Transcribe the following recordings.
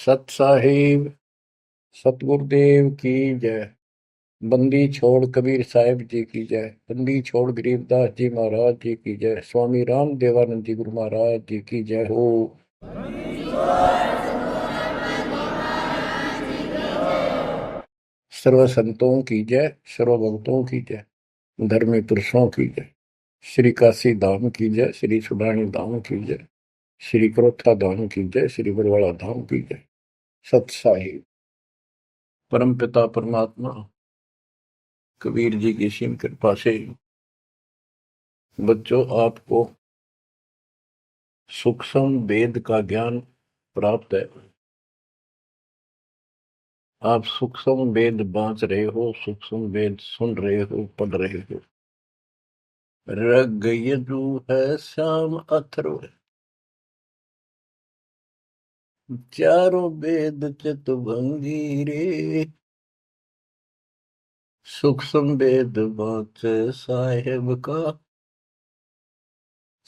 सत साहिब सतगुरुदेव की जय। बंदी छोड़ कबीर साहिब जी की जय। बंदी छोड़ गरीबदास जी महाराज जी की जय। स्वामी राम देवानंद जी गुरु महाराज जी की जय हो। सर्व संतों की जय, सर्व भक्तों की जय, धर्मी पुरुषों की जय। श्री काशी धाम की जय, श्री सुडानी धाम की जय, श्री क्रोथा धाम की जय, श्री बरवाड़ा धाम की जय। सत साहिब परम पिता परमात्मा कबीर जी की सीम कृपा से बच्चों आपको सूक्ष्म वेद का ज्ञान प्राप्त है। आप सूक्ष्म वेद बांच रहे हो, सूक्ष्म वेद सुन रहे हो, पढ़ रहे हो। ऋग यजु है श्याम अथर्व, चारों वेद चितभंगी रे। सूक्ष्म वेद बांच साहेब का,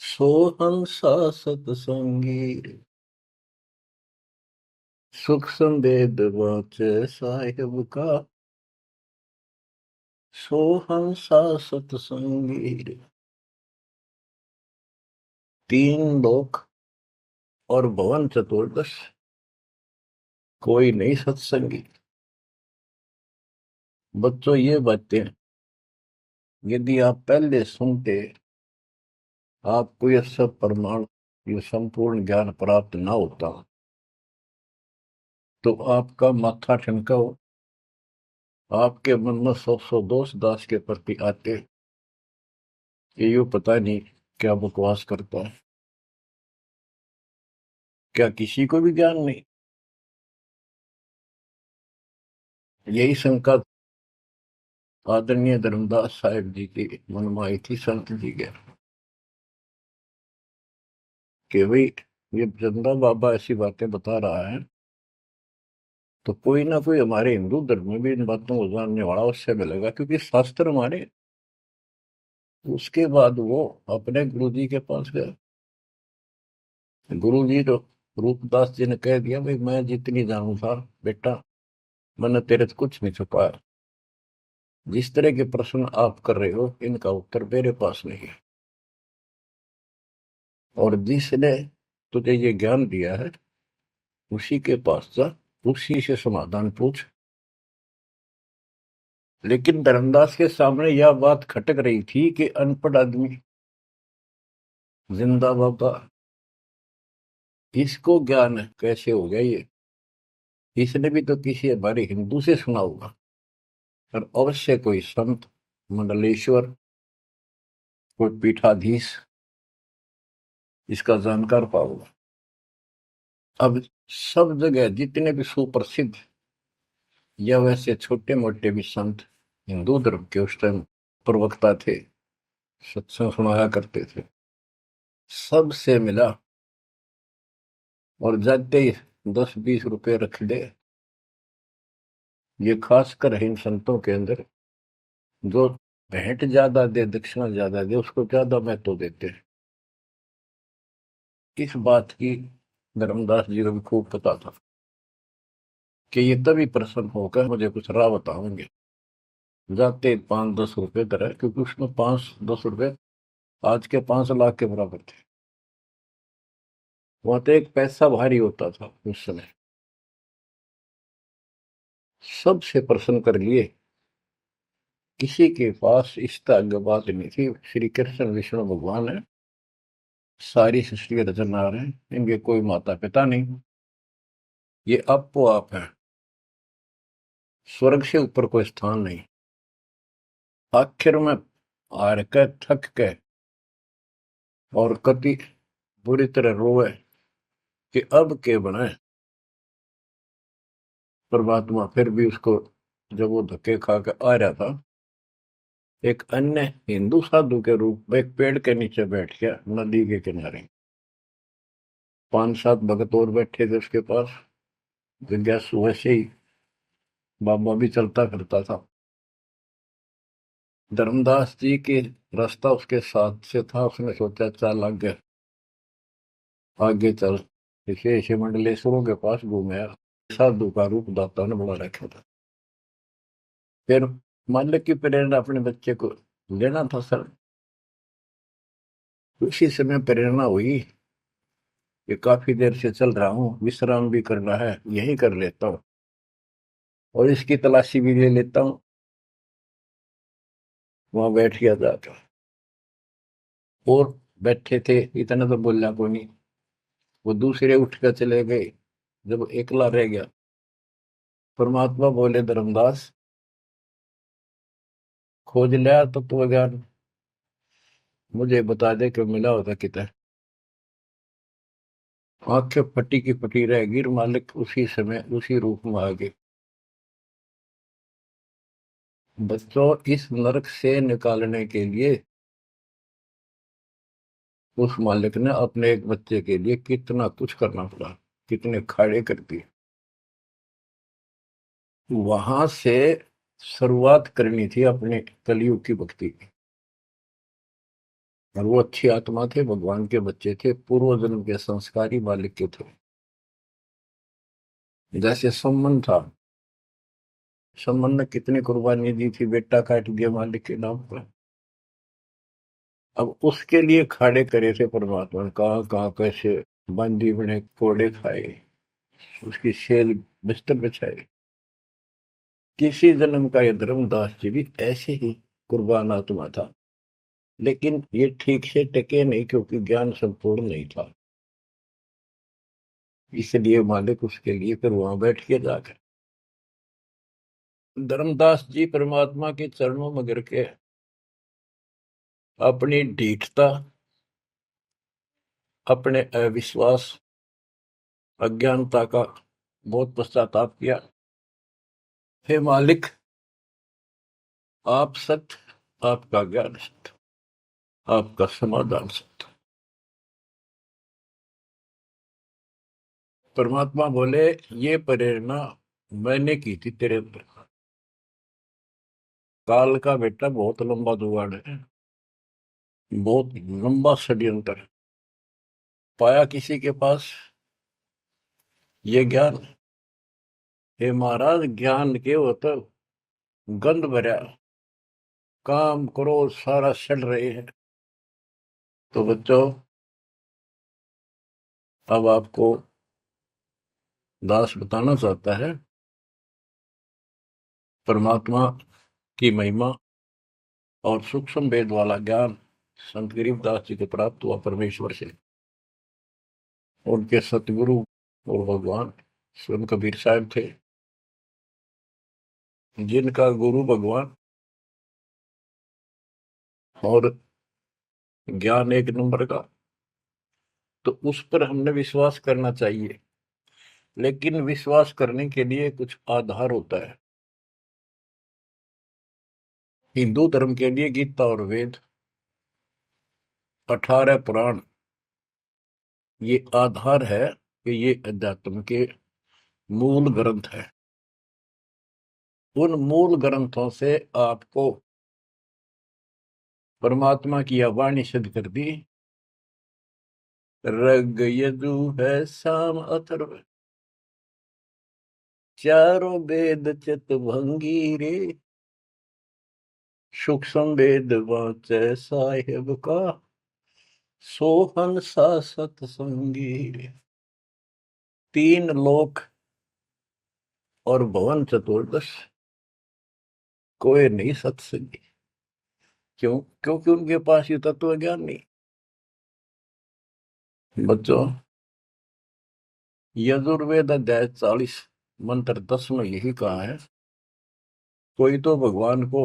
सोहंसा सतसंगी रे। सूक्ष्म वेद बांच साहेब का, सोहंसा सतसंगी रे। तीन लोक और भवन चतुर्दश, कोई नहीं सत्संगी। बच्चों ये बातें यदि आप पहले सुनते, आपको यह सब प्रमाण, ये संपूर्ण ज्ञान प्राप्त ना होता, तो आपका माथा ठनका हो, आपके मन में सौ सौ दोष दास के प्रति आते। ये यूं पता नहीं क्या बकवास करता है, क्या किसी को भी ज्ञान नहीं। यही शंका आदरणीय धर्मदास साहिब जी के मन में आई थी संत जी के, कि भाई ये चंदा बाबा ऐसी बातें बता रहा है, तो कोई ना कोई हमारे हिंदू धर्म में भी इन बातों को जानने वाला उससे मिलेगा, क्योंकि शास्त्र हमारे। उसके बाद वो अपने गुरुजी के पास गया। गुरुजी तो रूपदास जी ने कह दिया, भाई मैं जितनी जानू था बेटा, मैंने तेरे से कुछ नहीं छुपाया। जिस तरह के प्रश्न आप कर रहे हो, इनका उत्तर मेरे पास नहीं है, और जिसने तुझे ये ज्ञान दिया है उसी के पास जा, उसी से समाधान पूछ। लेकिन धर्मदास के सामने यह बात खटक रही थी कि अनपढ़ आदमी, जिंदा बाबा, इसको ज्ञान कैसे हो गया ये? इसने भी तो किसी हमारे हिंदू से सुना होगा, और अवश्य कोई संत, मंडलेश्वर, कोई पीठाधीश इसका जानकार पाओगे। अब सब जगह जितने भी सुप्रसिद्ध या वैसे छोटे मोटे भी संत हिंदू धर्म के उस टाइम प्रवक्ता थे, सत्संग सुनाया करते थे, सबसे मिला, और जाते ही 10-20 रुपए रख दे। ये खासकर इन संतों के अंदर, जो भेंट ज्यादा दे, दक्षिणा ज्यादा दे, उसको ज्यादा महत्व देते हैं। इस बात की धर्मदास जी को भी खूब पता था कि ये तभी प्रसन्न होकर मुझे कुछ राह बताएंगे। जाते 5-10 रुपए दर है, क्योंकि उसमें 5-10 रुपए आज के 5 लाख के बराबर थे। वहां तो एक पैसा भारी होता था उस समय। सबसे प्रसन्न कर लिए, किसी के पास इस तरह बात नहीं थी। श्री कृष्ण विष्णु भगवान है, सारी सृष्टि के रचनहार हैं, इनके कोई माता पिता नहीं, ये आपो आप है, स्वर्ग से ऊपर कोई स्थान नहीं। आखिर में हार के, थक के, और कति बुरी तरह रोए कि अब के बनाए। परमात्मा फिर भी उसको, जब वो धक्के खा के आ रहा था, एक अन्य हिंदू साधु के रूप में एक पेड़ के नीचे बैठ गया, नदी के किनारे। 5-7 भगत और बैठे थे उसके पास। जिज्ञासु वैसे ही बाबा भी चलता फिरता था। धर्मदास जी के रास्ता उसके साथ से था, उसने सोचा चल आगे, आगे चल। इसे मंडलेश्वरों के पास घूमे। साधु का रूप दाता ने बना रखा था। फिर मालिक की प्रेरणा अपने बच्चे को लेना था सर। उसी समय प्रेरणा हुई कि काफी देर से चल रहा हूँ, विश्राम भी करना है, यही कर लेता हूँ और इसकी तलाशी भी ले लेता हूँ। वहां बैठ गया जाकर और बैठे थे, इतना तो बोलना कोई नहीं। वो दूसरे उठ कर चले गए। जब एकला रह गया, परमात्मा बोले, धर्मदास खोज लिया तत्व ज्ञान, मुझे बता दे कि मिला होता कितना। आंखें फटी की फटी रह गिर, मालिक उसी समय उसी रूप में आ गए। बच्चों, इस नरक से निकालने के लिए उस मालिक ने अपने एक बच्चे के लिए कितना कुछ करना पड़ा, कितने खाड़े कर दिए। वहां से शुरुआत करनी थी अपने कलयुग की भक्ति की। और वो अच्छी आत्मा थे, भगवान के बच्चे थे, पूर्व जन्म के संस्कारी मालिक के थे। जैसे सम्मन था, सम्मन ने कितनी कुर्बानी दी थी, बेटा काट दिया मालिक के नाम पर। अब उसके लिए खाड़े करे थे परमात्मा ने, कहाँ कहाँ कैसे बंदी बने, कोड़े खाए, उसकी सेल बिस्तर बिछाए। किसी जन्म का ये धर्मदास जी भी ऐसे ही कुर्बान आत्मा था, लेकिन ये ठीक से टिके नहीं क्योंकि ज्ञान संपूर्ण नहीं था। इसलिए मालिक उसके लिए फिर वहां बैठ के जाकर धर्मदास जी परमात्मा के चरणों में गिर के अपनी ढीठता, अपने अविश्वास, अज्ञानता का बहुत पश्चाताप किया। हे मालिक, आप सत्य, आपका ज्ञान सत्य, आपका समाधान सत्य। परमात्मा बोले, ये प्रेरणा मैंने की थी तेरे अंदर। काल का बेटा बहुत लंबा जुगाड़ है, बहुत लंबा षड्यंत्र है। पाया किसी के पास ये ज्ञान। हे महाराज, ज्ञान के वो तो गंध भरा, काम करो सारा सड़ रहे हैं। तो बच्चों, अब आपको दास बताना चाहता है परमात्मा की महिमा और सूक्ष्म भेद वाला ज्ञान संत गरीबदास जी को प्राप्त हुआ परमेश्वर से। उनके सतगुरु और भगवान स्वयं कबीर साहब थे, जिनका गुरु भगवान और ज्ञान एक नंबर का। तो उस पर हमने विश्वास करना चाहिए, लेकिन विश्वास करने के लिए कुछ आधार होता है। हिंदू धर्म के लिए गीता और वेद, 18 पुराण, ये आधार है कि ये अध्यात्म के मूल ग्रंथ है। उन मूल ग्रंथों से आपको परमात्मा की वाणी सिद्ध कर दी। ऋग यजु है साम अथर्व, चारों वेद चित भंगी रे, सूक्ष्म वेद वाचे साहेब का, सोहन सा सतसंगी रे। तीन लोक और भवन चतुर्दश, कोई नहीं सत्संगी। क्यों? क्योंकि उनके पास ये तत्व ज्ञान नहीं। बच्चों, यजुर्वेद अध्याय 40 मंत्र 10 में यही कहा है, कोई तो भगवान को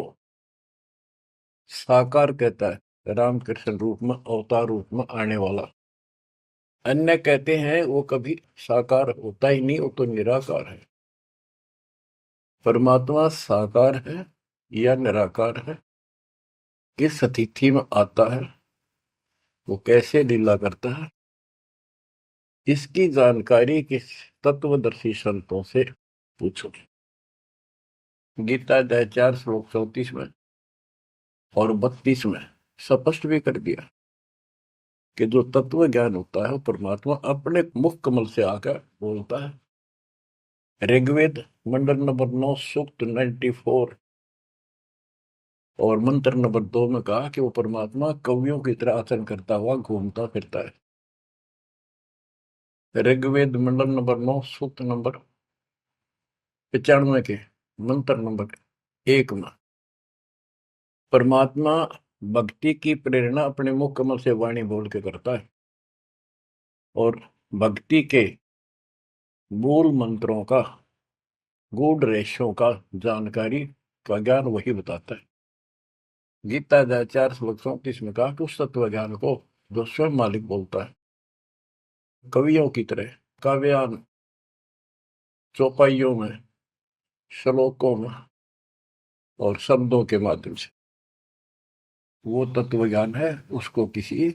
साकार कहता है, रामकृष्ण रूप में, अवतार रूप में आने वाला। अन्य कहते हैं वो कभी साकार होता ही नहीं, वो तो निराकार है। परमात्मा साकार है या निराकार है, किस स्थिति में आता है, वो कैसे लीला करता है, इसकी जानकारी किस तत्वदर्शी संतों से पूछो। गीता अध्याय 4 श्लोक 34 में और 32 में स्पष्ट भी कर दिया कि जो तत्व ज्ञान होता है वो परमात्मा अपने मुख कमल से आकर बोलता है। ऋग्वेद मंडल नंबर 9 सूक्त 94 और मंत्र नंबर 2 में कहा कि वो परमात्मा कवियों की तरह आचरण करता हुआ घूमता फिरता है। ऋग्वेद मंडल नंबर 9 सूक्त नंबर 95 के मंत्र नंबर 1 में परमात्मा भक्ति की प्रेरणा अपने मुख कमल से वाणी बोल के करता है और भक्ति के मूल मंत्रों का गूढ़ रहस्यों का जानकारी का ज्ञान वही बताता है। गीता अध्याय 4:34 में कहा कि उस तत्व ज्ञान को जो स्वयं मालिक बोलता है कवियों की तरह काव्यान चौपाइयों में श्लोकों में और शब्दों के माध्यम से वो तत्व ज्ञान है, उसको किसी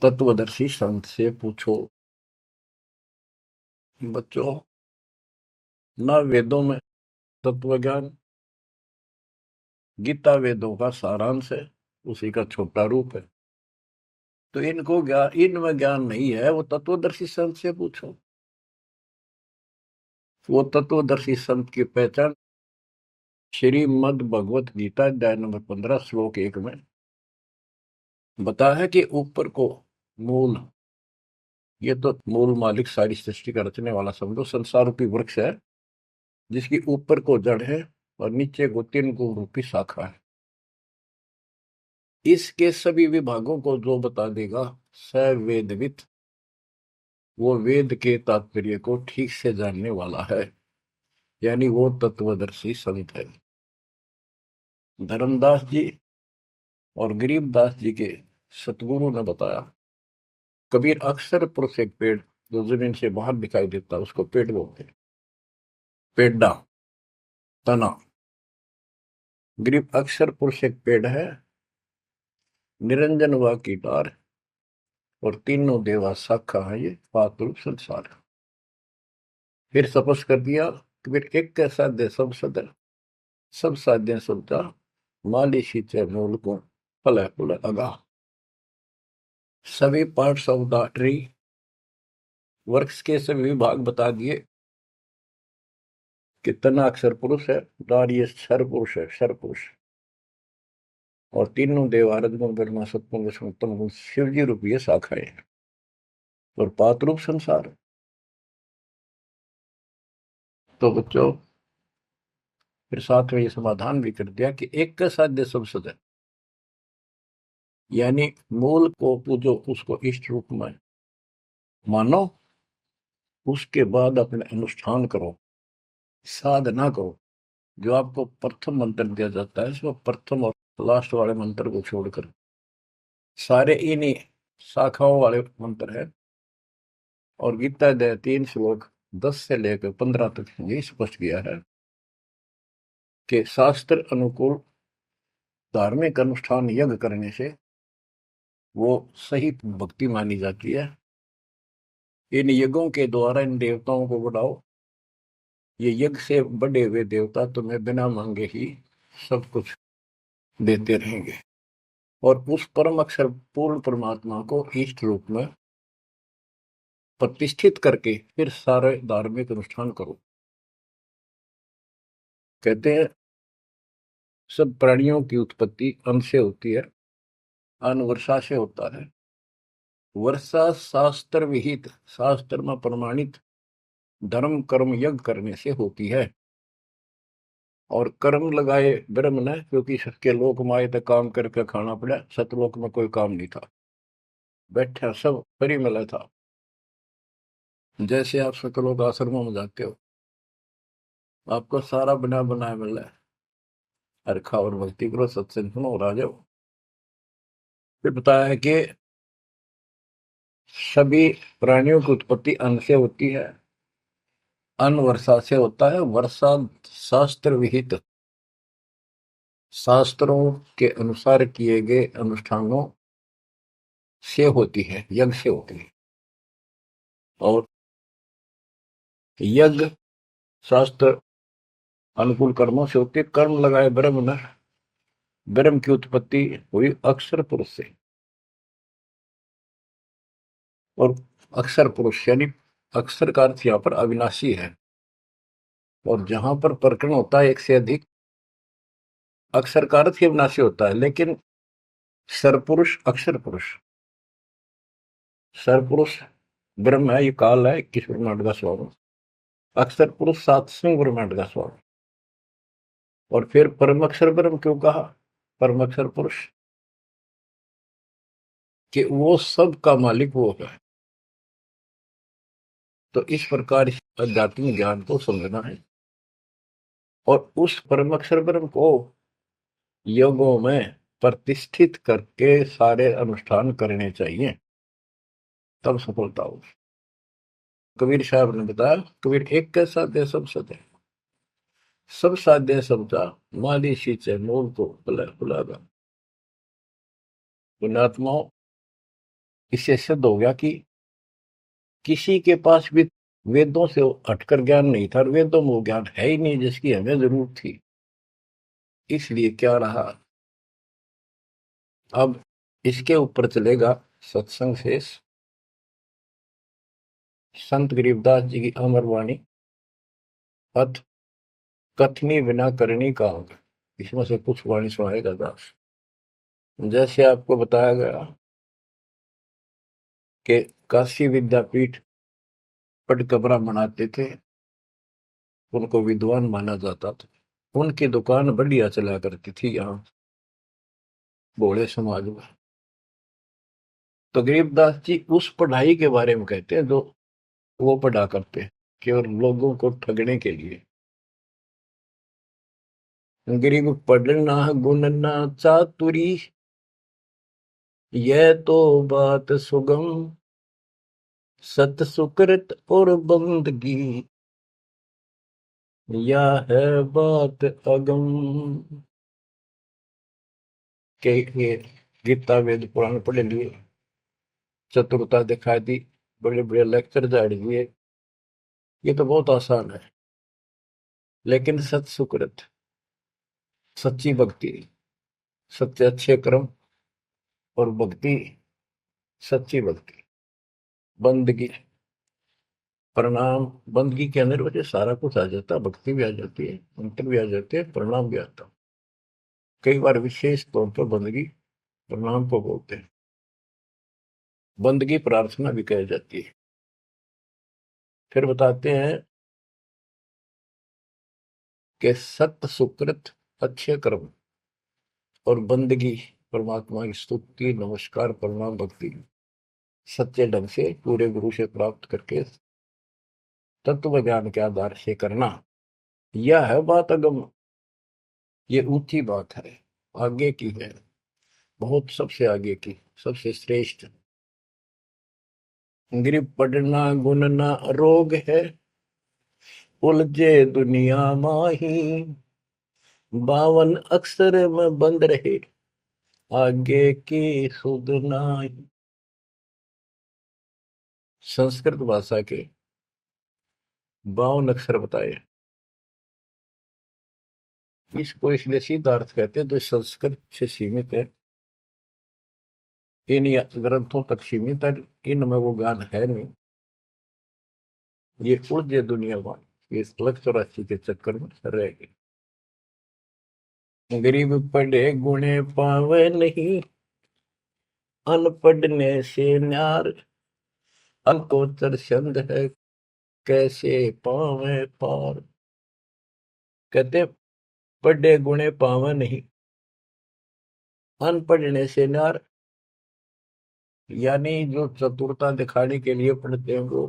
तत्वदर्शी संत से पूछो। बच्चों, ना वेदों में तत्व ज्ञान, गीता वेदों का सारांश है, उसी का छोटा रूप है। तो इनको ज्ञान, इनमें ज्ञान नहीं है, वो तत्वदर्शी संत से पूछो। वो तत्वदर्शी संत की पहचान श्रीमद् भगवत गीता अध्याय नंबर 15 श्लोक 1 में बताया है कि ऊपर को मूल, ये तो मूल मालिक सारी सृष्टि का रचने वाला समझो, संसार रूपी वृक्ष है जिसकी ऊपर को जड़ है और नीचे को 3 गुण रूपी शाखा है। इसके सभी विभागों को जो बता देगा स वेदविद, वो वेद के तात्पर्य को ठीक से जानने वाला है, यानी वो तत्वदर्शी संत है। धर्मदास जी और गरीबदास जी के सतगुरु ने बताया, कबीर अक्सर पुरुष एक पेड़ जो जमीन से बाहर दिखाई देता उसको पेड़ बोलते हैं, पेड़ा, तना। गरीब अक्सर पुरुष एक पेड़ है, निरंजन व कीटार और तीनों देवा शाखा है, ये पातुल संसार। फिर तपस कर दिया कबीर, एक के साध्य सब सदर, सब साध्य सबदा, माली सींचे मूल को, फल फूल अगा। सभी parts of the tree, works के सभी विभाग बता दिए कि तना अक्षर पुरुष है, डार ये क्षर पुरुष है, क्षर पुरुष, और तीनों देव रजगुण ब्रह्मा सत्पुरुष विष्णु उत्तम गुण शिव जी रूपी शाखाएं और पात रूप संसार। तो बच्चों, फिर साथ में ये समाधान भी कर दिया कि एक का साध्य सब सद है, यानी मूल को पूजो, उसको इष्ट रूप में मानो, उसके बाद अपने अनुष्ठान करो, साधना करो। जो आपको प्रथम मंत्र दिया जाता है उसमें प्रथम और लास्ट वाले मंत्र को छोड़कर सारे इन्हीं शाखाओं वाले मंत्र है। और गीता अध्याय 3 श्लोक 10 से लेकर 15 तक ये स्पष्ट किया है कि शास्त्र अनुकूल धार्मिक अनुष्ठान यज्ञ करने से वो सही भक्ति मानी जाती है। इन यज्ञों के द्वारा इन देवताओं को बढ़ाओ, ये यज्ञ से बढ़े हुए देवता तुम्हें बिना मांगे ही सब कुछ देते रहेंगे। और उस परम अक्षर पूर्ण परमात्मा को इष्ट रूप में प्रतिष्ठित करके फिर सारे धार्मिक अनुष्ठान करो। कहते हैं सब प्राणियों की उत्पत्ति अन्न से होती है, अन्न वर्षा से होता है। वर्षा शास्त्र विहित, शास्त्र में प्रमाणित धर्म कर्म यज्ञ करने से होती है। और कर्म लगाए ब्रह्म ने, क्योंकि सबके लोक माए तक काम करके खाना पड़ा, सतलोक में कोई काम नहीं था, बैठा सब फ्री मिला था। जैसे आप सतलोक आश्रमों में जाते हो, आपको सारा बना बनाया मिल रहा है, अरे खाओ और भक्ति करो, सत्संग सुनो और आ जाओ। फिर बताया है कि सभी प्राणियों की उत्पत्ति अन्न से होती है, अन्न वर्षा से होता है। वर्षा शास्त्र विहित, शास्त्रों के अनुसार किए गए अनुष्ठानों से होती है, यज्ञ से होती है। और यज्ञ शास्त्र अनुकूल कर्मों से होती है। कर्म लगाए ब्रह्म न, ब्रह्म की उत्पत्ति हुई अक्षर पुरुष से, और अक्षर पुरुष यानी अक्षर का अर्थ यहाँ पर अविनाशी है, और जहां पर प्रकरण होता है एक से अधिक, अक्षर का अर्थ ही अविनाशी होता है। लेकिन सरपुरुष अक्षर पुरुष, सरपुरुष ब्रह्म है, ये काल है 21 ब्रह्मांड का स्वामी, अक्षर पुरुष 7वें ब्रह्मांड का स्वामी। और फिर परम अक्षर ब्रह्म क्यों कहा, परम अक्षर पुरुष, कि वो सब का मालिक वो है। तो इस प्रकार आध्यात्मिक ज्ञान को समझना है, और उस परम अक्षर ब्रह्म को योगों में प्रतिष्ठित करके सारे अनुष्ठान करने चाहिए, तब सफलता हो। कबीर साहब ने बताया, कबीर एक कैसा दे सब सदे, सब साध्य समझा, माली सींचे मूल को बुलागा। पुण्यात्माओं, इससे सिद्ध हो गया कि किसी के पास भी वेदों से हटकर ज्ञान नहीं था, और वेदों में वो ज्ञान है ही नहीं जिसकी हमें जरूरत थी। इसलिए क्या रहा, अब इसके ऊपर चलेगा सत्संग शेष, संत गरीबदास जी की अमर वाणी, अथ कथनी बिना करनी का होगा। इसमें से कुछ वाणी सुनाएगा दास। जैसे आपको बताया गया कि काशी विद्यापीठ पढ़ कबरा बनाते थे, उनको विद्वान माना जाता था, उनकी दुकान बढ़िया चला करती थी यहाँ भोले समाज में। तो गरीबदास जी उस पढ़ाई के बारे में कहते हैं जो वो पढ़ा करते हैं, केवल लोगों को ठगने के लिए। गरीब पढ़ना गुणना चातुरी, यह तो बात सुगम, सत सुकृत और बंदगी, यह है बात अगम। के गीता वेद पुराण पढ़े लिए, चतुरता दिखा दी, बड़े बड़े लेक्चर झाड़ दिए, ये तो बहुत आसान है। लेकिन सत सुकृत, सच्ची भक्ति, सच्चे अच्छे कर्म और भक्ति, सच्ची भक्ति, बंदगी, प्रणाम, बंदगी के अंदर वजह सारा कुछ आ जाता है, भक्ति भी आ जाती है, मंत्र भी आ जाते हैं, प्रणाम भी आता है। कई बार विशेष तौर पर बंदगी प्रणाम को बोलते हैं, बंदगी प्रार्थना भी कही जाती है। फिर बताते हैं कि सत्य सुकृत, अच्छे कर्म और बंदगी, परमात्मा की स्तुति, नमस्कार, प्रणाम, भक्ति, सच्चे ढंग से पूरे गुरु से प्राप्त करके तत्व ज्ञान के आधार से करना, यह है बात अगम। ये ऊंची बात है, आगे की है, बहुत सबसे आगे की, सबसे श्रेष्ठ। गरीब पढ़ना गुनना रोग है, उलझे दुनिया माही, 52 अक्षर में बंद रहे, आगे की सुध नाही। संस्कृत भाषा के 52 अक्षर बताए, इसको इसलिए सीधा अर्थ कहते हैं जो संस्कृत से सीमित है, इन ग्रंथों तक सीमित है, इनमें वो ज्ञान है नहीं, ये उलझे दुनिया में, ये लक्ष्य 84 के चक्कर में रह गए। गरीब पढ़े गुणे पावे नहीं, अनपढ़ने से न्यार, अंकोचर छंद है, कैसे पावे पार। कहते पढ़े गुणे पावे नहीं, अनपढ़ने से न्यार, यानी जो चतुरता दिखाने के लिए पढ़ते हैं वो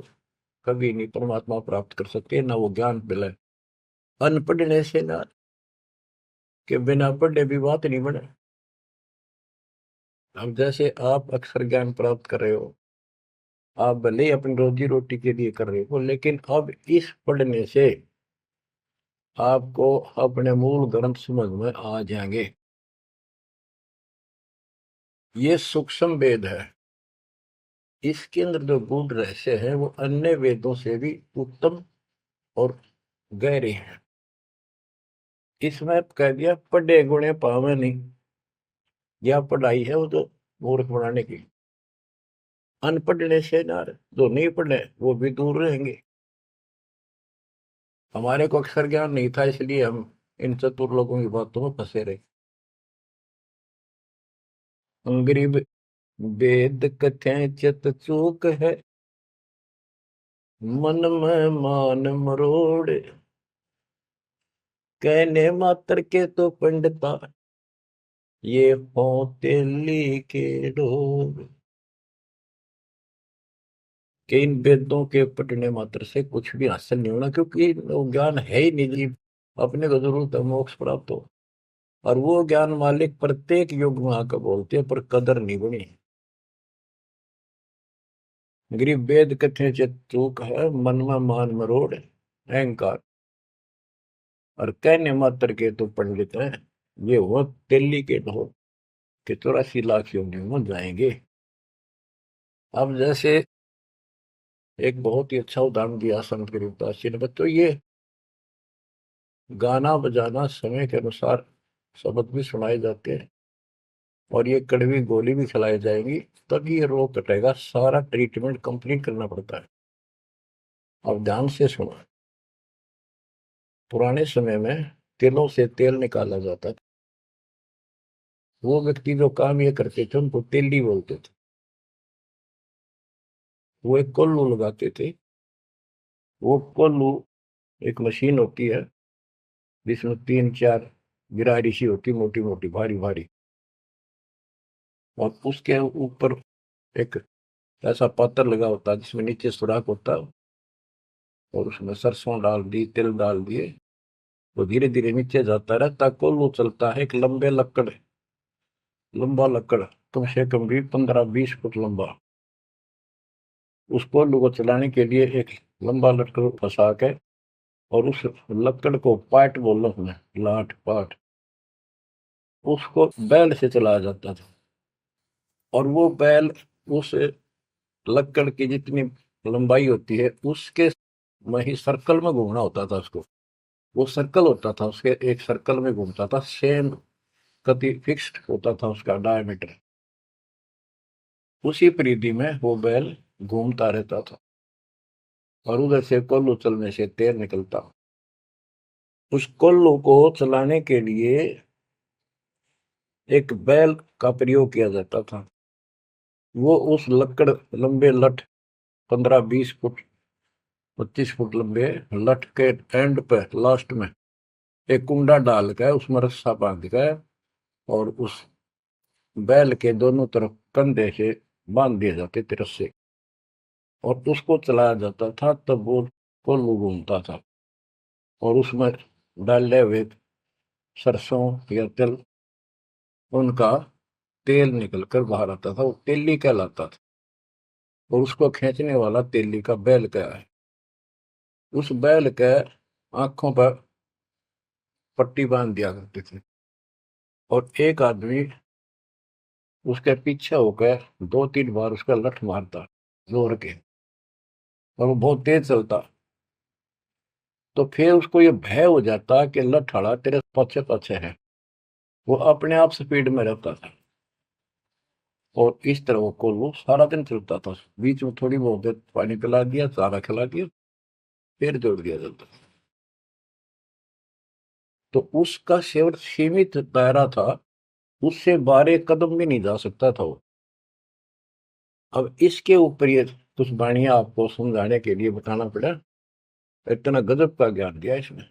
कभी नहीं परमात्मा प्राप्त कर सकते, ना वो ज्ञान मिले। अनपढ़ने से न्यार, के बिना पढ़े भी बात नहीं बने। अब जैसे आप अक्षर ज्ञान प्राप्त कर रहे हो, आप भले ही अपनी रोजी रोटी के लिए कर रहे हो, लेकिन अब इस पढ़ने से आपको अपने मूल ग्रंथ समझ में आ जाएंगे। ये सूक्ष्म वेद है, इसके अंदर जो गूढ़ रहस्य है वो अन्य वेदों से भी उत्तम और गहरे हैं। इसमें कह दिया पढ़े गुणे पावे नहीं, यह पढ़ाई है वो तो मूर्ख बनाने की। अनपढ़ने से ना जो नहीं पढ़े वो भी दूर रहेंगे। हमारे को अक्षर ज्ञान नहीं था, इसलिए हम इन चतुर लोगों की बातों में फंसे रहे। गरीब वेद कथें चित चूक है, मन में मान मरोड़, कहने मात्र के तो पंडिता, ये होते के डोर। कि इन वेदों के पढ़ने मात्र से कुछ भी हासिल नहीं होना, क्योंकि वो ज्ञान है ही नहीं जी। अपने को जरूरत है मोक्ष प्राप्त हो, और वो ज्ञान मालिक प्रत्येक युग में आकर बोलते हैं, पर कदर नहीं बनी। गरीब वेद कथे चित चूक है, मन में मान मरोड़, अहंकार, और कहने मात्र के तो पंडित हैं, ये वो दिल्ली के ढोल के 84 लाख योनियों में जाएंगे। अब जैसे एक बहुत ही अच्छा उदाहरण दिया संत गरीबदास जी ने, बच्चों ये गाना बजाना समय के अनुसार शब्द भी सुनाए जाते हैं, और ये कड़वी गोली भी खिलाई जाएगी, तभी ये रोग कटेगा। सारा ट्रीटमेंट कंप्लीट करना पड़ता है। अब ध्यान से सुनो। पुराने समय में तिलों से तेल निकाला जाता था। वो व्यक्ति जो काम ये करते थे उनको तेली बोलते थे। वो एक कोल्लू लगाते थे। वो कोल्लू एक मशीन होती है जिसमें 3-4 गिरारी सी होती, मोटी मोटी भारी भारी, और उसके ऊपर एक ऐसा पात्र लगा होता है जिसमें नीचे सुराख होता है, और उसमें सरसों डाल दी, तिल डाल दिए, वो धीरे धीरे नीचे जाता रहता। कोल्लू चलता है एक लंबे लकड़, लंबा लकड़, कम से कम भी 15-20 फुट लंबा। उस कोल्लू को चलाने के लिए एक लंबा लकड़ फंसा के, और उस लकड़ को पाट बोलो उसमें, लाठ पाट, उसको बैल से चलाया जाता था। और वो बैल उस लकड़ की जितनी लंबाई होती है उसके में ही सर्कल में घूमना होता था उसको। वो सर्कल होता था, उसके एक सर्कल में घूमता था, सेम कति फिक्स्ड होता था उसका डायमीटर। उसी परिधि में वो बैल घूमता रहता था, और उधर से कोल्लू चलने से तेल निकलता। उस कोल्लू को चलाने के लिए एक बैल का प्रयोग किया जाता था। वो उस लकड़ लंबे लठ, 15-20 फुट, 25 फुट लंबे लठ के एंड पे लास्ट में एक कुंडा डाल कर उसमें रस्सा बांध कर, और उस बैल के दोनों तरफ कंधे से बांध दिए जाते थे रस्से, और उसको चलाया जाता था। तब वो कोल्लू घूमता था, और उसमें डाले हुए सरसों या तिल, उनका तेल निकलकर बाहर आता था। वो तेली कहलाता था, और उसको खींचने वाला तेली का बैल का है। उस बैल के आंखों पर पट्टी बांध दिया करते थे, और एक आदमी उसके पीछे होकर 2-3 बार उसका लठ मारता जोर के, और वो बहुत तेज चलता। तो फिर उसको ये भय हो जाता कि लठाड़ा तेरे पीछे पीछे है। वो अपने आप स्पीड में रहता था, और इस तरह वो कोल्लू सारा दिन चलता था। बीच में थोड़ी बहुत देर पानी पिला दिया, चारा खिला दिया, फिर जोड़ दिया जाता। तो उसका केवल सीमित दायरा था, उससे 12 कदम भी नहीं जा सकता था वो। अब इसके ऊपर ये कुछ वाणियां आपको समझाने के लिए बताना पड़ा। इतना गजब का ज्ञान दिया इसमें,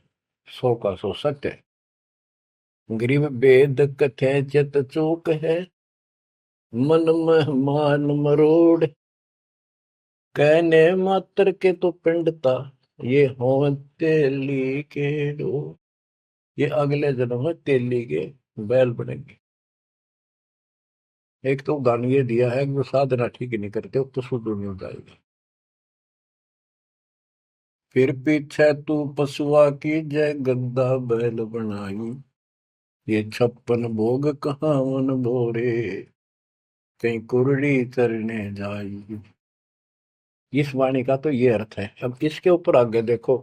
100 का 100 सत्य है। गरीब वेद कथे चित चूक है, मन में मान मरोड़, कहने मात्र के तो पिंडता, ये हो तेली के डो। ये अगले जन्म में तेली के बैल बनेंगे। एक तो उदाहरण ये दिया है कि वो साधना ठीक नहीं करते तो शुद्ध नहीं हो जाएगा। फिर पीछे तू पशुआ की जय, गद्दा बैल बनाई, ये 56 भोग कहावन भोरे, कहीं कुरड़ी चरने जाई। इस वाणी का तो ये अर्थ है। अब इसके ऊपर आगे देखो।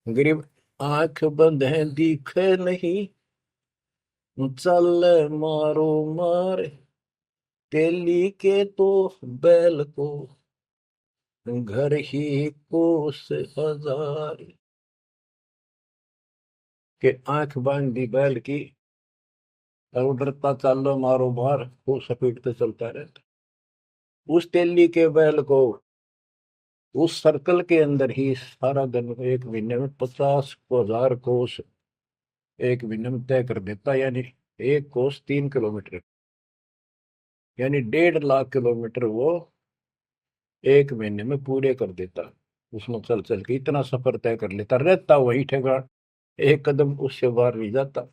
गरीब आंख बंद है दिखे नहीं, चल मारो मार, तेली के तो बैल को घर ही कोस हजार, के आंख बांध दी बैल की और डरता चालो मारो मार, वो स्पीड पे चलता रहता। उस तेली के बैल को उस सर्कल के अंदर ही सारा दिन एक महीने में 50,000 कोस एक महीने में तय कर देता, यानी एक कोस 3 किलोमीटर, यानी 1.5 लाख किलोमीटर वो एक महीने में पूरे कर देता। उसमें चल चल के इतना सफर तय कर लेता, रहता वही ठेकान, एक कदम उससे बाहर नहीं जाता।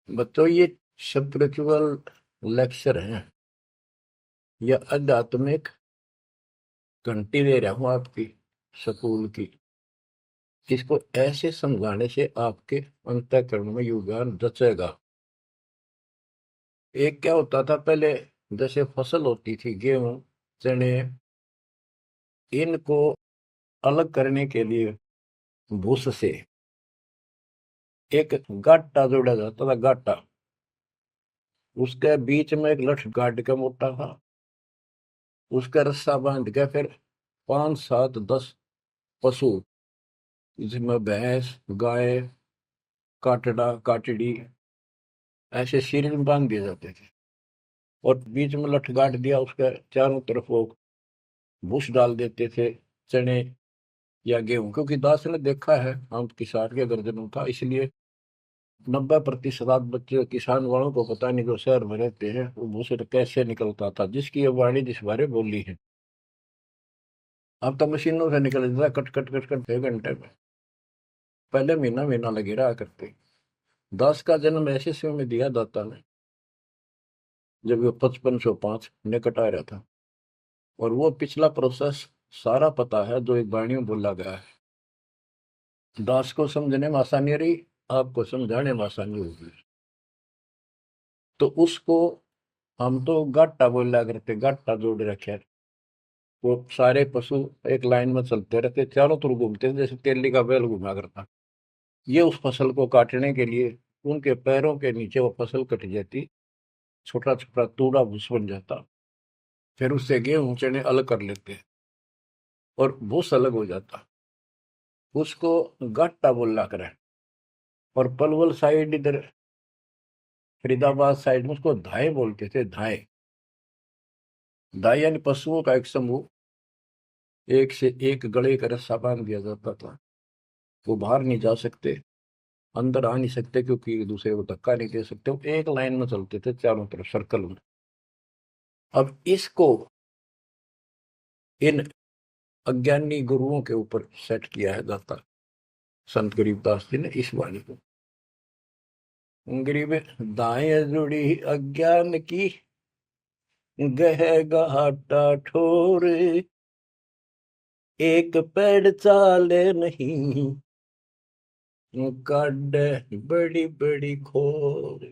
बच्चों ये स्पिरिचुअल लेक्चर है या आध्यात्मिक घंटी दे रहा हूं आपकी स्कूल की। इसको ऐसे समझाने से आपके अंतःकरण में योगदान रचेगा। एक क्या होता था पहले, जैसे फसल होती थी गेहूं चने, इनको अलग करने के लिए भूस से एक गाटा जोड़ा जाता था, गाटा। उसके बीच में एक लठ गाड़ के मोटा था, उसका रस्सा बांध के फिर 5 7 10 पशु, जिसमें भैंस गाय काटड़ा काटड़ी ऐसे शरीर में बांध दिए जाते थे, और बीच में लठ गाड़ दिया, उसके चारों तरफ वो भूस डाल देते थे, चने या गेहूं। क्योंकि दास ने देखा है, हम किसान के गर्जनों था, इसलिए 90% बच्चे किसान वालों को पता नहीं, जो शहर में रहते हैं, वो भूसे कैसे निकलता था, जिसकी ये वाणी जिस बारे बोली है। अब तो मशीनों से निकल जाता है, कट कट कट कट 6 घंटे में। पहले महीना महीना लगे रहा करते। दास का जन्म ऐसे समय में दिया दाता ने जब वो 5505 निकट आ रहा था, और वो पिछला प्रोसेस सारा पता है जो एक वाणी में बोला गया है। दास को समझने में आसानी रही, आपको समझाने में आसानी होगी। तो उसको हम तो गाटा बोला करते, गाटा जोड़ रखे है। वो सारे पशु एक लाइन में चलते रहते, चारों तरफ घूमते, जैसे तेली का बैल घुमा करता। ये उस फसल को काटने के लिए उनके पैरों के नीचे वो फसल कट जाती, छोटा छोटा तूड़ा भूस बन जाता। फिर उससे गेहूं चने अलग कर लेते और भूस अलग हो जाता। उसको गाटा बोला करे। और पलवल साइड इधर फरीदाबाद साइड में उसको धाए बोलते थे, धाए। धाए यानी पशुओं का एक समूह, एक से एक गले का रस्सा बांध दिया जाता था। वो बाहर नहीं जा सकते, अंदर आ नहीं सकते, क्योंकि एक दूसरे को धक्का नहीं दे सकते। वो एक लाइन में चलते थे चारों तरफ सर्कल में। अब इसको इन अज्ञानी गुरुओं के ऊपर सेट किया है दाता संत गरीबदास जी ने इस वाणी को। गरीब दाएं जुड़ी अज्ञान की, गह घाटा ठोरे, एक पेड़ चाले नहीं, काटे बड़ी बड़ी खोर।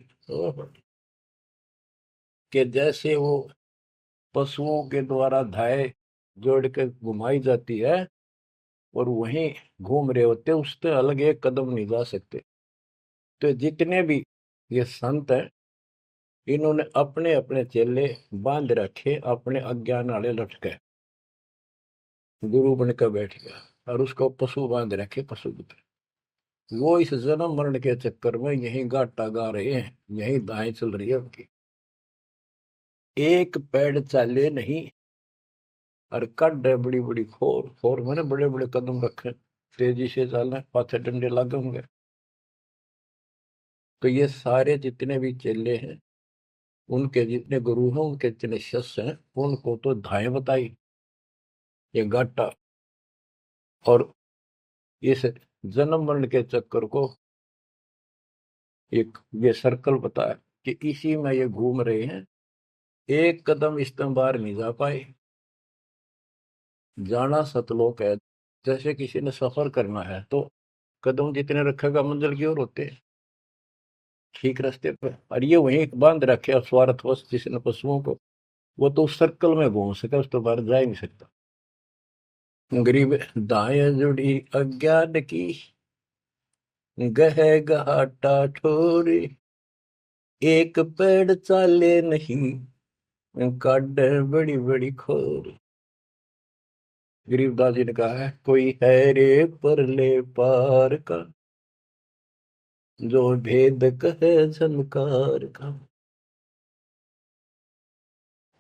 के जैसे वो पशुओं के द्वारा धाय जोड़ के घुमाई जाती है, और वहीं घूम रहे होते, उससे अलग एक कदम नहीं जा सकते। तो जितने भी ये संत हैं, इन्होंने अपने अपने चेले बांध रखे, अपने अज्ञान वाले लटके। गुरु बनकर बैठ गया और उसको पशु बांध रखे, पशु पुत्र। वो इस जन्म मरण के चक्कर में यही गाटा गा रहे हैं, यही दाएं चल रही है उनकी। एक पेड़ चाले नहीं, और कड है बड़ी बड़ी खोर। खोर मैंने बड़े बड़े कदम रखे, तेजी से चलना, पाथे डंडे लागे होंगे। तो ये सारे जितने भी चेले हैं, उनके जितने गुरु हैं, उनके जितने शिष्य हैं, उनको तो धाए बताई, ये गाटा। और इस जन्म मरण के चक्कर को एक ये सर्कल बताया कि इसी में ये घूम रहे हैं, एक कदम इस तरह बाहर नहीं जा पाए। जाना सतलोक है। जैसे किसी ने सफर करना है तो कदम जितने रखेगा मंजिल की ओर होते हैं, ठीक रास्ते पर। और ये वहीं बांध रखे स्वार्थवश जिसने पशुओं को, वो तो उस सर्कल में घूम सके, उस तो बाहर जा ही नहीं सकता। गरीब दाएं जुड़ी अज्ञान की, गह घाटा ठोरी, एक पेड़ चाले नहीं, काटे बड़ी बड़ी खोर। गरीबदास जी ने कहा है, कोई है रे परले पार का, जो भेद कहे झनकार का।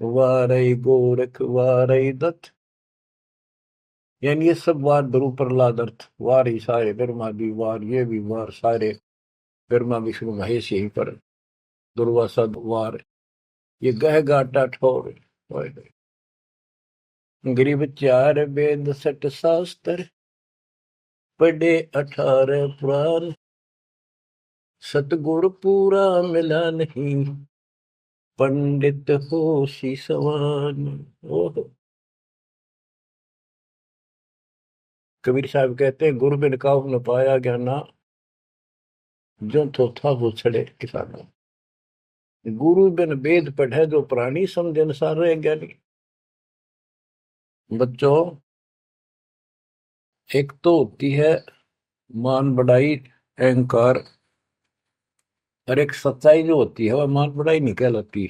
वारई गोरख वारई दत्त, यानी ये सब वार ध्रुव प्रहलाद अर्थ, वार ही सारे, ब्रह्मा भी वार, ये भी वार, सारे ब्रह्मा विष्णु महेश यहीं पर, दुर्वासा वार, ये गह गाटा ठोर। गरीब चार वेद सठ शास्त्र, पढ़े 18 पुराण, सतगुरु पूरा मिला नहीं, पंडित हो सी समान। ओह, कबीर साहब कहते हैं, गुरु बिन काहू न पाया ज्ञाना, जो तो था वो छड़े किसाना। गुरु बिन वेद पढ़े जो प्राणी, समझ अनुसार रहे ज्ञानी। बच्चों, एक तो होती है मान बढ़ाई, अहंकार, और एक सच्चाई जो होती है वह मान बढ़ाई नहीं कहलाती।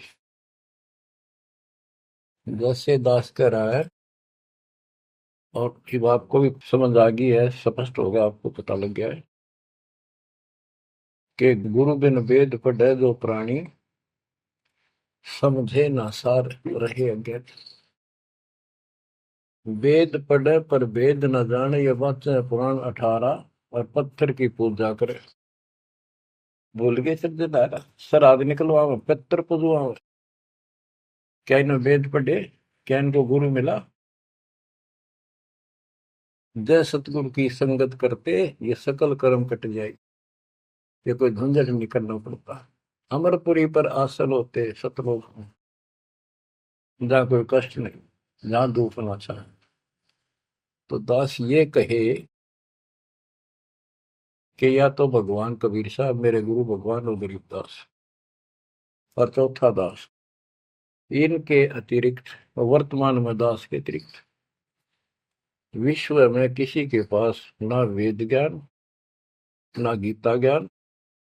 जैसे दास कह रहा है, और जब आपको भी समझ आ गई है, स्पष्ट हो गया, आपको पता लग गया है कि गुरु बिन वेद पढ़े जो प्राणी, समझे ना सार रहे अज्ञात। वेद पढ़े पर वेद न जाने, ये वाचे पुराण 18, और पत्थर की पूजा करे। भूल गए सब जदारा, श्राद्ध निकलवाओ, पितर पुजवाओ। क्या इन्हें वेद पढ़े, क्या इनको गुरु मिला? जय सतगुरु की संगत करते, ये सकल कर्म कट जाए। ये कोई झंझट नहीं करना पड़ता। अमरपुरी पर आसन होते सतलोक में, जहाँ कोई कष्ट नहीं, जहाँ दुख ना चाहे। तो दास ये कहे कि या तो भगवान कबीर साहब मेरे गुरु भगवान और गरीबदास, और चौथा दास, इनके अतिरिक्त, वर्तमान में दास के अतिरिक्त विश्व में किसी के पास ना वेद ज्ञान, ना गीता ज्ञान,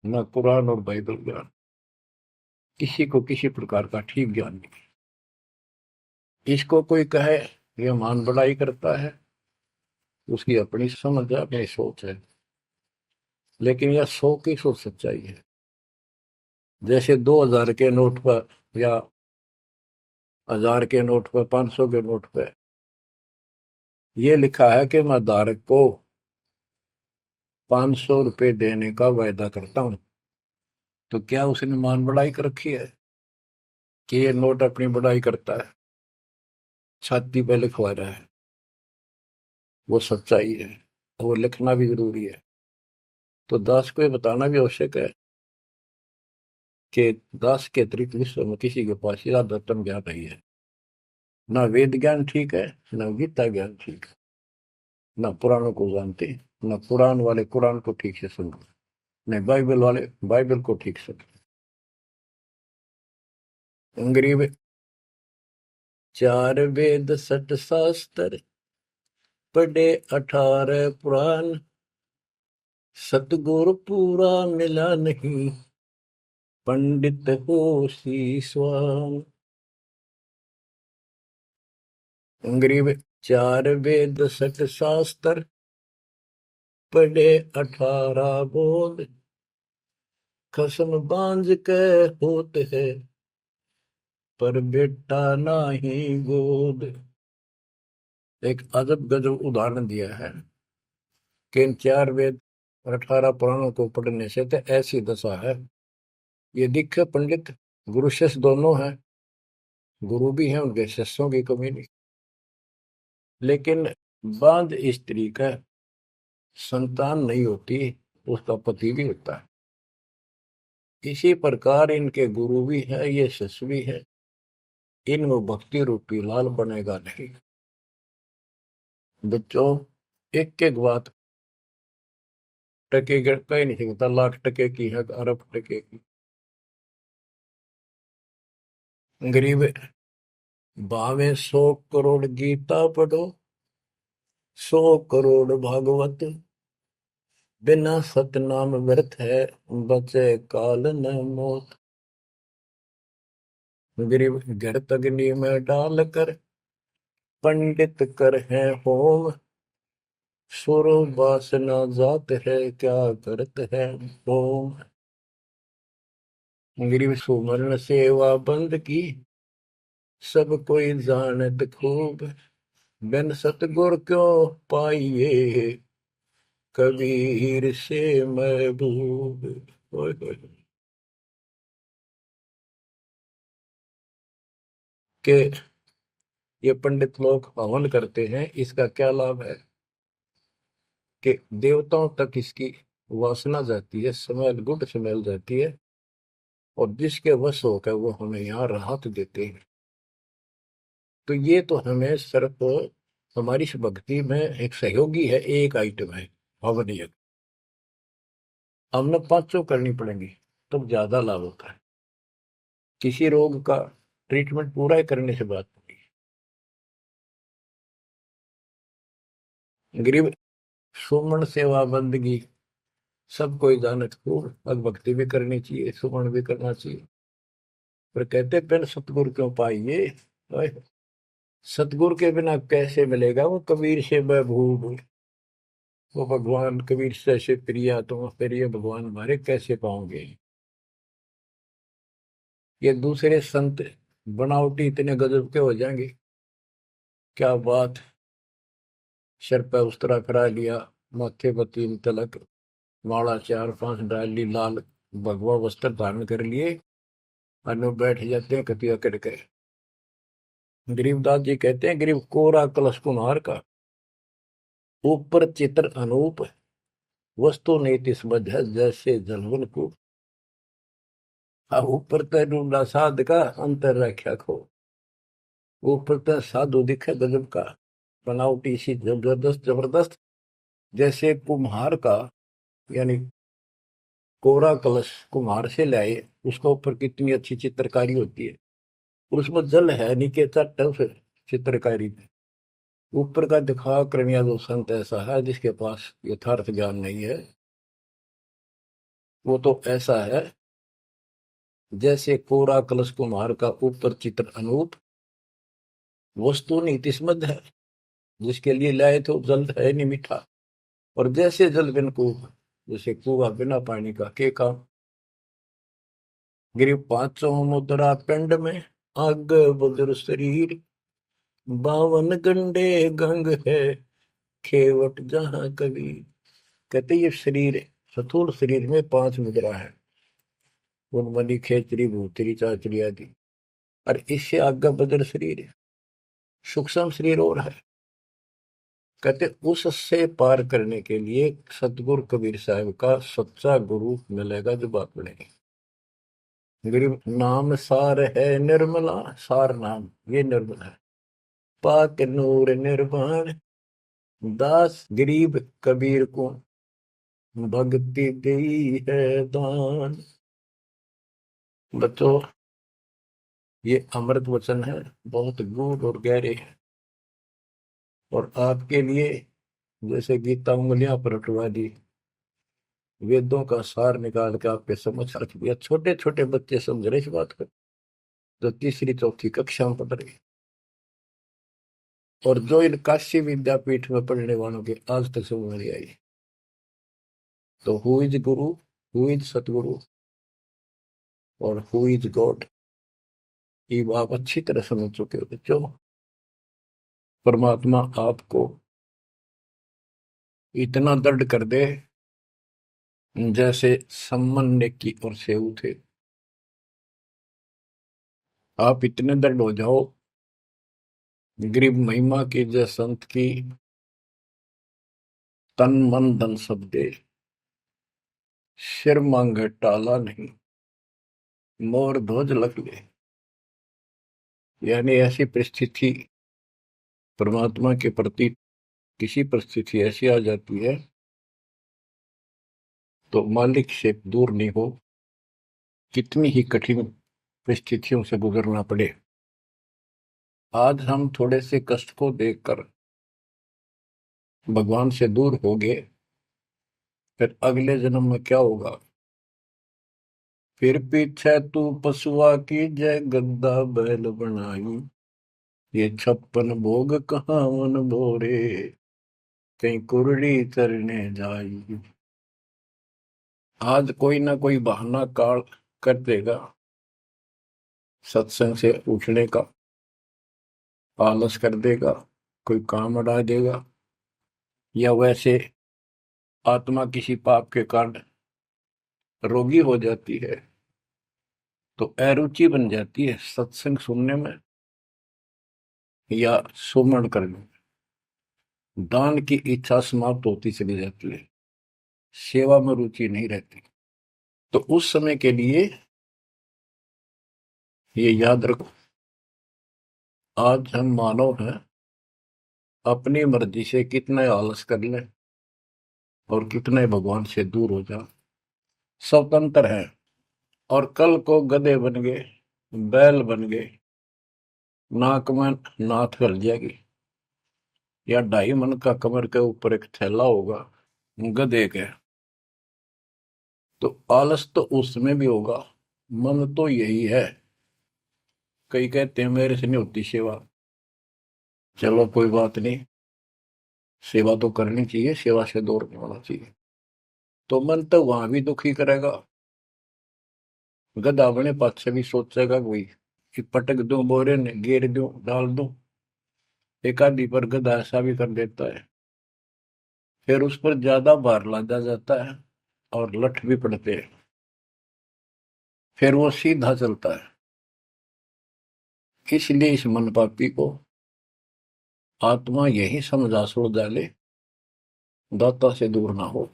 ना कुरान और बाइबल ज्ञान, किसी को किसी प्रकार का ठीक ज्ञान नहीं। इसको कोई कहे ये मान बढ़ाई करता है, उसकी अपनी समझ है, अपनी सोच है, लेकिन यह 100 की 100 सच्चाई है। जैसे 2000 के नोट पर, या 1000 के नोट पर, 500 के नोट पर यह लिखा है कि मैं धारक को 500 रुपए देने का वायदा करता हूं, तो क्या उसने मान बढ़ाई कर रखी है कि ये नोट अपनी बढ़ाई करता है, छाती पे लिखवा रहा है? वो सच्चाई है, वो लिखना भी जरूरी है। तो दास को ये बताना भी आवश्यक है कि दास के अतिरिक्त विश्व में किसी के पास ज्यादा ज्ञान नहीं है। ना वेद ज्ञान ठीक है, ना गीता ज्ञान ठीक है, ना पुराणों को जानते, ना पुराण वाले कुरान को ठीक से सुनते, नहीं बाइबल वाले बाइबल को ठीक से। गरीब चार वेद सठ शास्त्र, पढ़े 18 पुराण, सतगुरु पूरा मिला नहीं, पंडित हो शीशवान। गरीब चार वेद सठ शास्त्र, पढ़े 18 बोध, कसम बांझ के होते है, पर बेटा नाही गोद। एक अजब गजब उदाहरण दिया है कि इन 4 वेद और 18 पुराणों को पढ़ने से तो ऐसी दशा है, ये दिखे पंडित गुरु शिष्य दोनों हैं, गुरु भी हैं, उनके शिष्यों की कमी नहीं, लेकिन बांझ स्त्री का संतान नहीं होती, उसका पति भी होता है। इसी प्रकार इनके गुरु भी है, ये शिष्य भी है, इनमें भक्ति रूपी लाल बनेगा नहीं। बच्चों, एक एक बात टके कह नहीं सकता, लाख टके की है, अरब टके की। गरीब भावे 100 करोड़ गीता पढ़ो, 100 करोड़ भागवत, बिना सतनाम व्यर्थ है, बचे काल न मौत। गरीब घर अग्नि में डाल कर पंडित कर है होम, सुर वासना जात है क्या करत है होम। गरीब सुमरण सेवा बंद की, सब कोई जानत खूब, बिन सतगुर क्यों पाइए, कबीर से महबूब। ओए होए। के ये पंडित लोग हवन करते हैं, इसका क्या लाभ है कि देवताओं तक इसकी वासना जाती है, स्मेल, गुड स्मेल जाती है, और जिसके वश होकर वो हमें यहाँ राहत देते हैं। तो ये तो हमें सिर्फ हमारी इस भक्ति में एक सहयोगी है, एक आइटम है हवन यज्ञ। हमने पांचों करनी पड़ेंगी तब ज्यादा लाभ होता है। किसी रोग का ट्रीटमेंट पूरा ही करने से बात होगी। गरीब सुमन सेवा बंदगी, सब कोई जानत खूब, भग भक्ति भी करनी चाहिए, सुमन भी करना चाहिए। पर कहते बिन सतगुरु क्यों पाइए, ओए, सतगुरु के बिना कैसे मिलेगा वो कबीर से महबूब। वो भगवान कबीर से ऐसे प्रिया, तुम फिर ये भगवान हमारे कैसे पाओगे। ये दूसरे संत बनावटी इतने गजब के हो जाएंगे, क्या बात। सिर पे उस्तरा करा लिया, माथे पर 3 तिलक, माला 4-5 डाल ली, लाल भगवा वस्त्र धारण कर लिए, और बैठ जाते हैं कतिया करके। गरीबदास जी कहते हैं, गरीब कोरा कलश कुम्हार का, ऊपर चित्र अनूप, वस्तु नीति समझ है जैसे जलवन को। ऊपर तो ढूंढा साध का, अंतर रख्या खो। ऊपर तो साधु दिखे गजब का, बनावटी सी जबरदस्त जबरदस्त, जैसे कुम्हार का, यानी कोरा कलश कुम्हार से लाए, उसके ऊपर कितनी अच्छी चित्रकारी होती है, उसमें जल है नीचे तट है उस चित्रकारी में। ऊपर का दिखा क्रमिया जो संत ऐसा है जिसके पास यथार्थ ज्ञान नहीं है, वो तो ऐसा है जैसे कोरा कलश कुम्हार का, ऊपर चित्र अनूप, वस्तु नीतिस्मद है, जिसके लिए लाए तो जल है नहीं मीठा। और जैसे जल बिन कुआं, जैसे कुआं बिना पानी का के काम। गिरी पांचों मुद्रा पिंड में, आग बुदर शरीर, 52 गंग है, खेवट जहां कबीर। कहते ये शरीर, स्थूल शरीर में 5 मुद्रा है, उनमनी खेचरी भूतरी चाचरी आदि। और इससे आगे बदर शरीर है, सूक्ष्म शरीर और है। कहते उससे पार करने के लिए सतगुरु कबीर साहब का सच्चा गुरु मिलेगा जो बात बनेगी। गरीब नाम सार है निर्मला, सार नाम ये निर्मल है, पाक नूर निर्वाण, दास गरीब कबीर को भक्ति दी है दान। बच्चों, ये अमृत वचन है, बहुत गूढ़ और गहरे है, और आपके लिए जैसे गीता उंगलियां पर उठवा दी, वेदों का सार निकाल के आपके समझ रख दिया। छोटे छोटे बच्चे समझ रहे इस बात को, जो तीसरी चौथी कक्षा में पढ़ रहे, और जो इन काशी विद्यापीठ में पढ़ने वालों के आज तक समझ नहीं आई। तो who is Guru, who is सतगुरु, और हु इज गॉड, ये आप अच्छी तरह समझ चुके हो बच्चों। परमात्मा आपको इतना दृढ़ कर दे जैसे सम्मन ने की और सेऊ थे। आप इतने दृढ़ हो जाओ, गरीब महिमा की जय संत की, तन मन धन सब दे, सिर मांगे टाला नहीं, मोर ध्वज लग ले। यानी ऐसी परिस्थिति परमात्मा के प्रति, किसी परिस्थिति ऐसी आ जाती है तो मालिक से दूर नहीं हो, कितनी ही कठिन परिस्थितियों से गुजरना पड़े। आज हम थोड़े से कष्ट को देखकर भगवान से दूर हो गए, फिर अगले जन्म में क्या होगा फिर पीछे तू पशुआ की जय, गद्दा बैल बनाई। ये 56 भोग कहाँ मन भोरे, कहीं कुरड़ी चरने जाई। आज कोई ना कोई बहाना काल कर देगा सत्संग से उठने का, आलस कर देगा, कोई काम अड़ा देगा, या वैसे आत्मा किसी पाप के कारण रोगी हो जाती है तो अरुचि बन जाती है सत्संग सुनने में या सुमरण करने में। दान की इच्छा समाप्त होती चली जाती है, सेवा में रुचि नहीं रहती। तो उस समय के लिए ये याद रखो, आज हम मानव हैं, अपनी मर्जी से कितना आलस कर लें और कितने भगवान से दूर हो जाए, स्वतंत्र है। और कल को गधे बन गए, बैल बन गए, नाक में नाथ कर जाएगी, या 2.5 मन का कमर के ऊपर एक थैला होगा गधे के, तो आलस तो उसमें भी होगा। मन तो यही है। कई कहते हैं मेरे से नहीं होती सेवा, चलो कोई बात नहीं, सेवा तो करनी चाहिए, सेवा से दूर नहीं होना चाहिए। तो मन तो वहां भी दुखी करेगा, गधा अपने पास से भी सोचेगा कोई कि पटक दूं बोरे ने, घेर दूं, डाल दूं। एक आदि पर गधा ऐसा भी कर देता है, फिर उस पर ज्यादा भार लादा जाता है और लठ भी पड़ते हैं, फिर वो सीधा चलता है। इसलिए इस मन पापी को आत्मा यही समझा छोड़ डाले, दाता से दूर ना हो।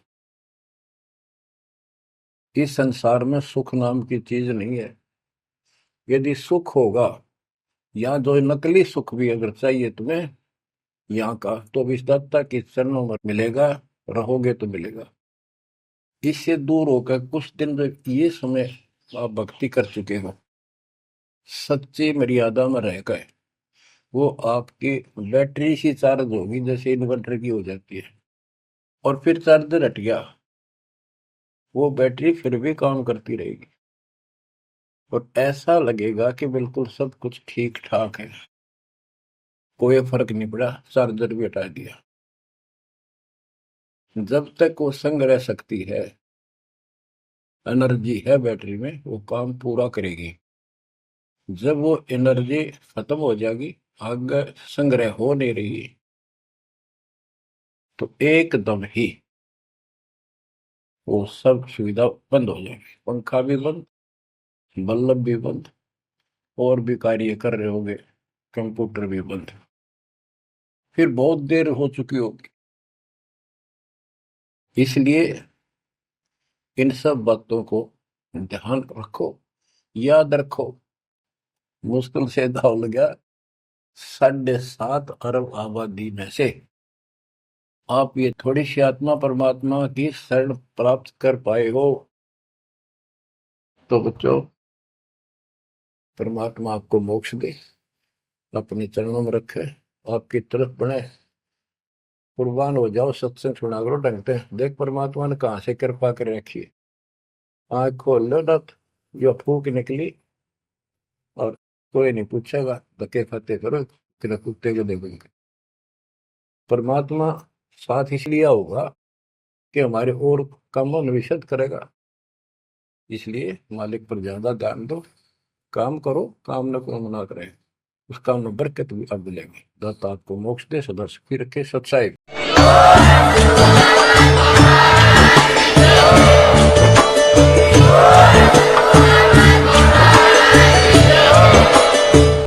इस संसार में सुख नाम की चीज नहीं है। यदि सुख होगा, या जो नकली सुख भी अगर चाहिए तुम्हें यहाँ का, तो भी दाता के चरणों में मिलेगा, रहोगे तो मिलेगा। इससे दूर होकर कुछ दिन जब ये समय आप भक्ति कर चुके हो, सच्ची मर्यादा में रह गए, वो आपकी बैटरी सी चार्ज होगी जैसे इन्वर्टर की हो जाती है, और फिर चार्जर हट गया, वो बैटरी फिर भी काम करती रहेगी और ऐसा लगेगा कि बिल्कुल सब कुछ ठीक ठाक है, कोई फर्क नहीं पड़ा, चार्जर भी हटा दिया। जब तक वो संग्रह शक्ति है, एनर्जी है बैटरी में, वो काम पूरा करेगी। जब वो एनर्जी खत्म हो जाएगी, आगे संग्रह हो नहीं रही, तो एकदम ही वो सब सुविधा बंद हो जाएगी। पंखा भी बंद, बल्ब भी बंद, और भी कार्य कर रहे होंगे, कंप्यूटर भी बंद, फिर बहुत देर हो चुकी होगी। इसलिए इन सब बातों को ध्यान रखो, याद रखो। मुश्किल से दाव लगा 7.5 अरब आबादी में से आप ये थोड़ी सी आत्मा परमात्मा की शरण प्राप्त कर पाए हो। तो बच्चों, परमात्मा आपको मोक्ष दे, अपने चरणों में रखे, आपकी तरफ बढ़े, कुर्बान हो जाओ, सत्संग सुना करो ढंग से। देख परमात्मा ने कहां से कृपा कर रखी है। आँख खोल लो ना, जो फूक निकली, और कोई नहीं पूछेगा, धक्के खाते करो तेरा कुत्ते को देखोगे। परमात्मा साथ इसलिए होगा कि हमारे और कामों में विशद करेगा। इसलिए मालिक पर ज्यादा ध्यान दो, काम करो, काम न को मना करे, उस काम में बरकत भी अब मिलेगी। दाता आपको मोक्ष दे, सदा सुखी रखे। सत्साई।